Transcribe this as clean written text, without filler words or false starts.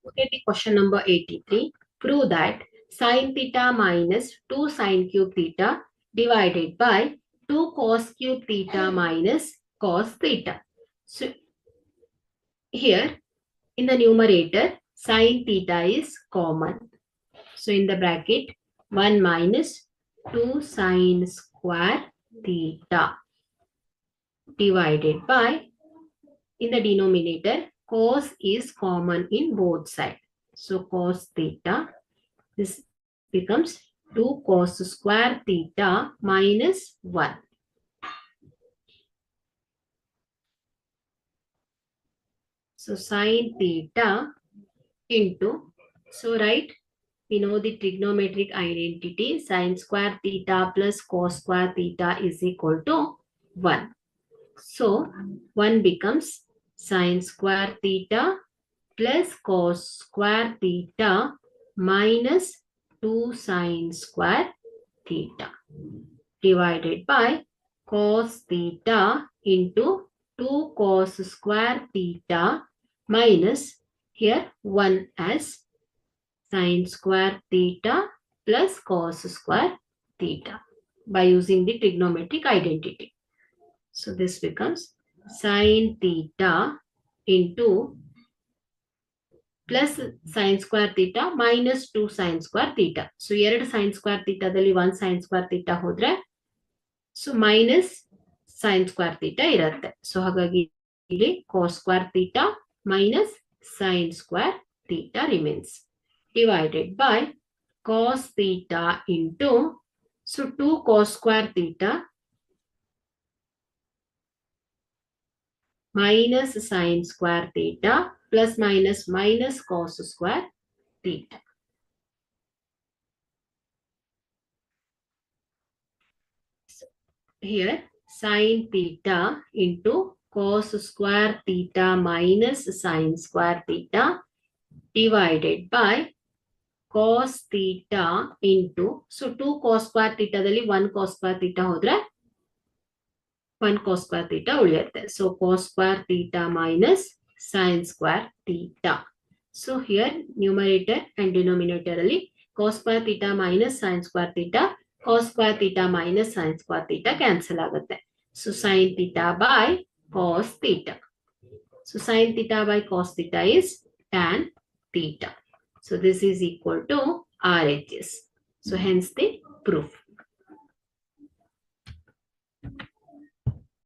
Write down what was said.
Look at the question number 83. Prove that sine theta minus 2 sine cube theta divided by 2 cos cube theta minus cos theta. So here in the numerator, sine theta is common. So in the bracket, 1 minus 2 sine square theta divided by, in the denominator, cos is common in both sides. So cos theta, this becomes 2 cos square theta minus 1. So sine theta into, so right, we know the trigonometric identity, sine square theta plus cos square theta is equal to 1. So 1 becomes sine square theta plus cos square theta minus 2 sine square theta divided by cos theta into 2 cos square theta minus, here 1 as sine square theta plus cos square theta by using the trigonometric identity. So this becomes sine theta into plus sine square theta minus 2 sine square theta. So 2 sine square theta ದಲ್ಲಿ 1 sine square theta ಹೋದ್ರೆ so minus sine square theta ಇರುತ್ತೆ. So ಹಾಗಾಗಿ ಇಲ್ಲಿ cos square theta minus sine square theta remains divided by cos theta into, so 2 cos square theta minus sine square theta plus minus cos square theta. So here sine theta into cos square theta minus sine square theta divided by cos theta into, so 2 cos square theta ದಲ್ಲಿ 1 cos square theta ಹೋದ್ರೆ 1 cos square theta ಉಳಿಯುತ್ತೆ. So cos square theta minus sine square theta. So here numerator and denominator ಅಲ್ಲಿ cos square theta minus sine square theta, cos square theta minus sine square theta cancel ಆಗುತ್ತೆ. So sine theta by cos theta. So sine theta by cos theta is tan theta. So this is equal to RHS. So hence the proof.